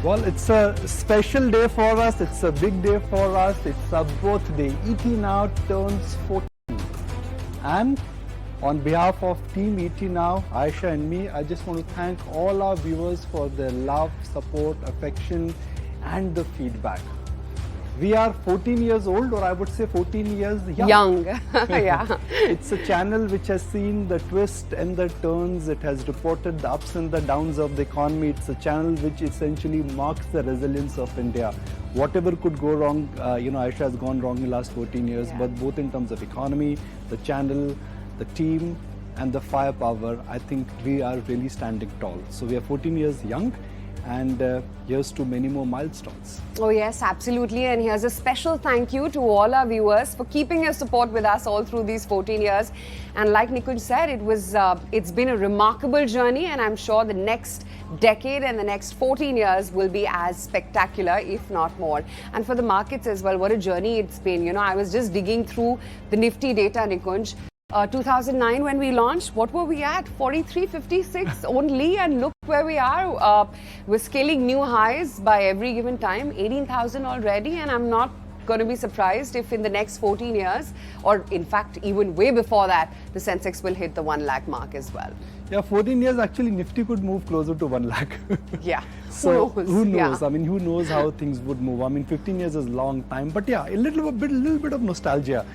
Well, it's a special day for us. It's a big day for us. It's a birthday. ET Now turns 14. And on behalf of Team ET Now, Ayesha and me, I just want to thank all our viewers for their love, support, affection, and the feedback. We are 14 years old, or I would say 14 years young. Yeah. It's a channel which has seen the twists and the turns. It has reported the ups and the downs of the economy. It's a channel which essentially marks the resilience of India. Whatever could go wrong, Ayesha has gone wrong in the last 14 years, but both in terms of economy, the channel, the team, and the firepower, I think we are really standing tall. So we are 14 years young. And here's to many more milestones. Oh yes, absolutely. And here's a special thank you to all our viewers for keeping your support with us all through these 14 years. And like Nikunj said, it's been a remarkable journey, and I'm sure the next decade and the next 14 years will be as spectacular, if not more. And for the markets as well, what a journey it's been. You know, I was just digging through the Nifty data, Nikunj. 2009 when we launched, what were we at? 43.56 only, and look where we are. We're scaling new highs by every given time, 18,000 already, and I'm not going to be surprised if in the next 14 years, or in fact even way before that, the Sensex will hit the 1 lakh mark as well. Yeah, 14 years actually Nifty could move closer to 1 lakh. Yeah, so who knows? Yeah. I mean, who knows how things would move? I mean, 15 years is a long time, but yeah, a little bit of nostalgia.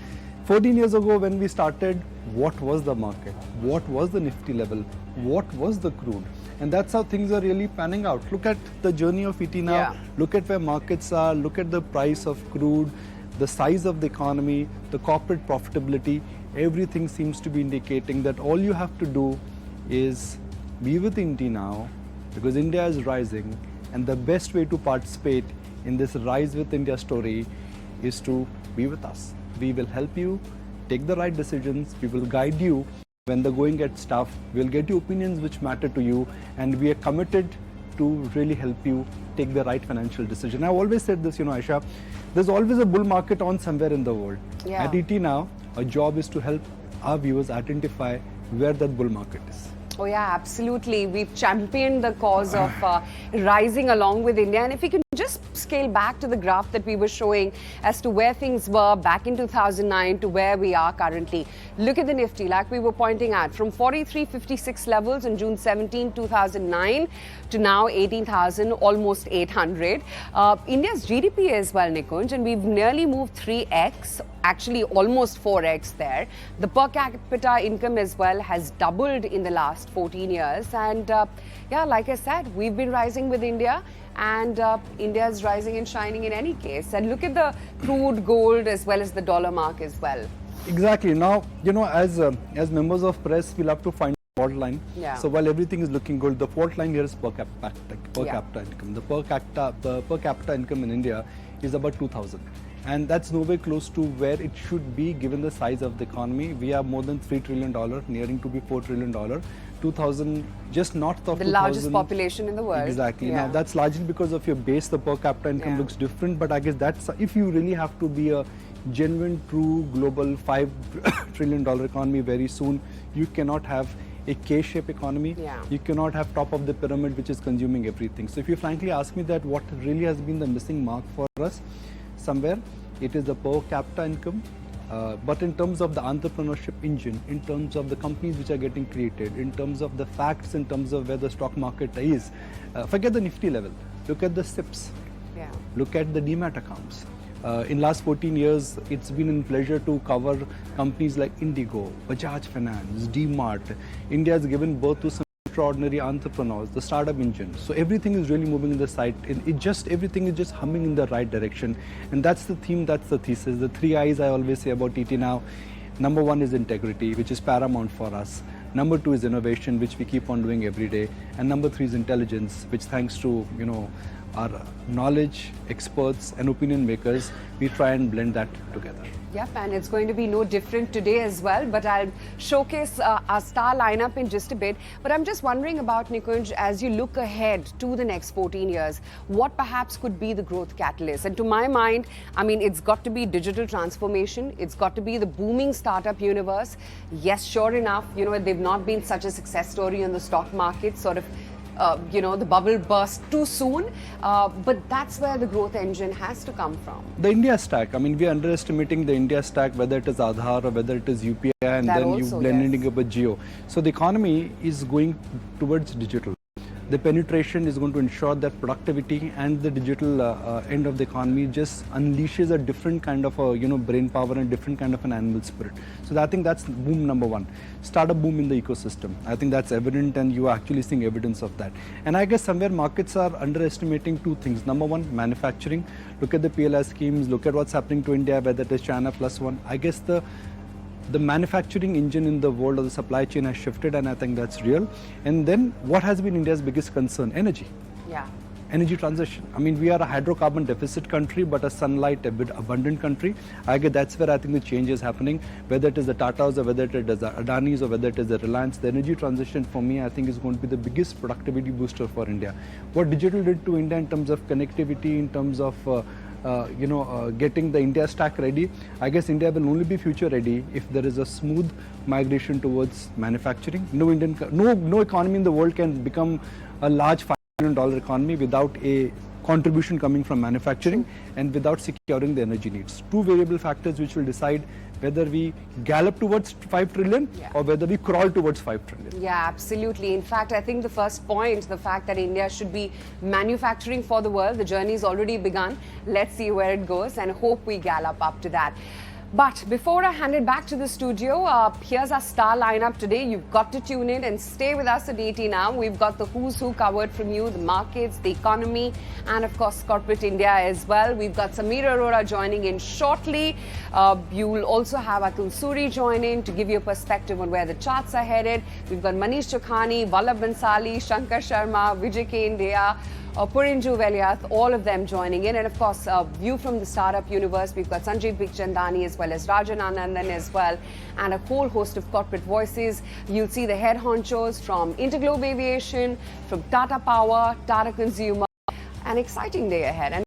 14 years ago when we started, what was the market? What was the Nifty level? What was the crude? And that's how things are really panning out. Look at the journey of ET now. Yeah. Look at where markets are. Look at the price of crude, the size of the economy, the corporate profitability. Everything seems to be indicating that all you have to do is be with ET now, because India is rising. And the best way to participate in this Rise with India story is to be with us. We will help you take the right decisions. We will guide you when the going gets tough. We'll get you opinions which matter to you, and we are committed to really help you take the right financial decision. I've always said this, Ayesha, there's always a bull market on somewhere in the world. Yeah. At ET now, our job is to help our viewers identify where that bull market is. Oh yeah, absolutely. We've championed the cause of rising along with India. And if we can just scale back to the graph that we were showing as to where things were back in 2009 to where we are currently. Look at the Nifty, like we were pointing at, from 43.56 levels in June 17, 2009 to now 18,000, almost 800. India's GDP as well, Nikunj, and we've nearly moved 3x, actually almost 4x there. The per capita income as well has doubled in the last 14 years. And yeah, like I said, we've been rising with India. And India is rising and shining in any case. And look at the crude, gold, as well as the dollar mark as well. Exactly. Now, as members of press, we'll have to find the fault line. Yeah. So while everything is looking good, the fault line here is per capita income. The per capita income in India is about 2,000. And that's nowhere close to where it should be given the size of the economy. We are more than $3 trillion, nearing to be $4 trillion. 2,000, just north of the 2,000. largest population in the world. Exactly. Yeah. Now that's largely because of your base. The per capita income looks different, but I guess that's, if you really have to be a genuine, true, global $5 trillion economy very soon, you cannot have a K-shaped economy. Yeah. You cannot have top of the pyramid which is consuming everything. So if you frankly ask me that what really has been the missing mark for us, somewhere it is the per capita income. But in terms of the entrepreneurship engine, in terms of the companies which are getting created, in terms of the facts, in terms of where the stock market is, forget the Nifty level. Look at the SIPs. Yeah. Look at the demat accounts. In last 14 years, it's been a pleasure to cover companies like Indigo, Bajaj Finance, DMart. India has given birth to some extraordinary entrepreneurs, the startup engine. So everything is really moving in the side. Everything is just humming in the right direction. And that's the theme, that's the thesis. The 3 I's I always say about ET now. Number 1 is integrity, which is paramount for us. Number 2 is innovation, which we keep on doing every day. And number 3 is intelligence, which thanks to, our knowledge, experts and opinion makers, we try and blend that together. Yep, and it's going to be no different today as well, but I'll showcase our star lineup in just a bit. But I'm just wondering about, Nikunj, as you look ahead to the next 14 years, what perhaps could be the growth catalyst? And to my mind, I mean, it's got to be digital transformation. It's got to be the booming startup universe. Yes, sure enough, they've not been such a success story in the stock market, sort of the bubble burst too soon. But that's where the growth engine has to come from. The India stack. I mean, we are underestimating the India stack, whether it is Aadhaar or whether it is UPI, and That then also, you blending yes. up with Geo. So the economy is going towards digital. The penetration is going to ensure that productivity and the digital end of the economy just unleashes a different kind of brain power and different kind of an animal spirit. So I think that's boom number one. Startup boom in the ecosystem. I think that's evident, and you are actually seeing evidence of that. And I guess somewhere markets are underestimating two things. Number one, manufacturing. Look at the PLI schemes. Look at what's happening to India, whether it is China +1. I guess the manufacturing engine in the world of the supply chain has shifted, and I think that's real. And then what has been India's biggest concern? Energy. Yeah. Energy transition. I mean, we are a hydrocarbon deficit country, but a sunlight abundant country. I guess that's where I think the change is happening. Whether it is the Tatas or whether it is the Adanis or whether it is the Reliance, the energy transition for me, I think is going to be the biggest productivity booster for India. What digital did to India in terms of connectivity, in terms of getting the India stack ready, I guess India will only be future ready if there is a smooth migration towards manufacturing. No economy in the world can become a large $5 billion economy without a contribution coming from manufacturing and without securing the energy needs. Two variable factors which will decide whether we gallop towards 5 trillion or whether we crawl towards 5 trillion. Yeah, absolutely. In fact, I think the first point, the fact that India should be manufacturing for the world, the journey's already begun. Let's see where it goes and hope we gallop up to that. But before I hand it back to the studio, here's our star lineup today. You've got to tune in and stay with us at 80 now. We've got the who's who covered from you, the markets, the economy, and of course, corporate India as well. We've got Sameer Arora joining in shortly. You will also have Atul Suri joining to give you a perspective on where the charts are headed. We've got Manish Chokhani, Vallabh Bansali, Shankar Sharma, Vijay K. India, Purinju Veliath, all of them joining in. And of course, view from the startup universe, we've got Sanjeev Bikhchandani as well as Rajan Anandan as well, and a whole host of corporate voices. You'll see the head honchos from Interglobe Aviation, from Tata Power, Tata Consumer. An exciting day ahead. And